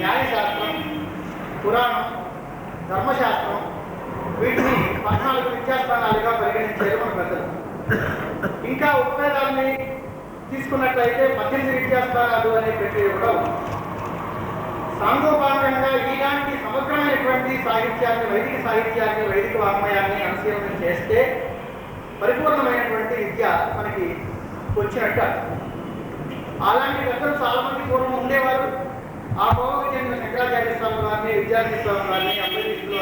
న్యాయశాస్త్రం, పురాణం, ధర్మశాస్త్రం వీటిని 14 విద్యాస్థానాలుగా పరిగణించారు మన పెద్దలు. ఇంకా ఉపవేదాన్ని తీసుకున్నట్లయితే 18 విద్యాస్థానాలు అనే ప్రక్రియ కూడా ఉంది. సాంగోపాంగంగా ఇలాంటి సమగ్రమైనటువంటి సాహిత్యాన్ని, వైదిక సాహిత్యాన్ని, వైదిక వాంగ్మయాన్ని అనుశీలనం చేస్తే పరిపూర్ణమైనటువంటి విద్య మనకి వచ్చినట్టు. అలాంటి పెద్దలు చాలా మంది పూర్వం ఉండేవారు. ఆ కోవకు చెందిన శంకరాచార్య స్వామి వారిని, విద్యార్థి స్వామి వారిని, అంబేద్కర్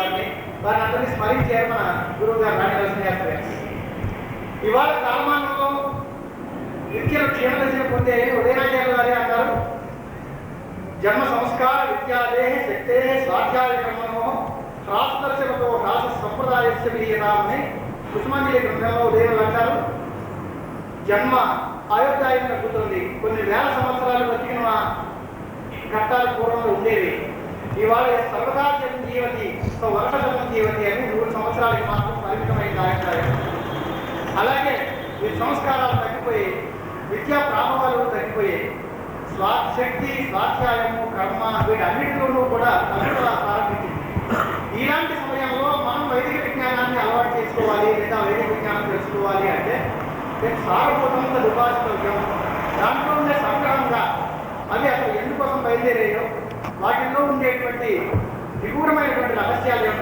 వారిని అందరినీ స్మరించారు మన గురువు గారు రాణి నరసింహశాస్త్రి గారు. ఇవాళ కాలమానంలో విద్యను క్షీణదశను పొందే ఉదయనాచార్య వారి అన్నారు, జన్మ సంస్కార విద్యాదే శక్తే స్వాధ్యాయ కర్మణో హ్రాసదర్శనతో హ్రాస సంప్రదాయస్య విలీయతామని కుసుమాంజలి గ్రంథంలో ఉదయం అంటారు. జన్మ ఆయుర్దాయం తగ్గుతుంది. కొన్ని వేల సంవత్సరాలు బతికిన ఘట్టాలు పూర్వంలో ఉండేవి. ఇవాళ సర్వదా జీవతి వర్ష జీవతి అని 100 సంవత్సరాలకి మాత్రం పరిమితమైన ఆయుర్దాయం. అలాగే ఈ సంస్కారాలు తగ్గిపోయి, విద్యా ప్రాభవాలు తగ్గిపోయాయి. శక్తి, స్వాధ్యాయము, కర్మ వీటన్నిటిలోనూ కూడా తగ్గుదల ప్రారంభించింది. ఇలాంటి సమయంలో మనం వైదిక విజ్ఞానాన్ని అలవాటు చేసుకోవాలి, లేదా వైదిక విజ్ఞానం తెలుసుకోవాలి అంటే సారభూతంగా ఉపాసితవ్యం. దాంట్లో ఉండే సంగ్రహంగా అవి అసలు ఎందుకోసం బయలుదేరాయో, వాటిల్లో ఉండేటువంటి నిగూఢమైనటువంటి రహస్యాలు ఏమిటో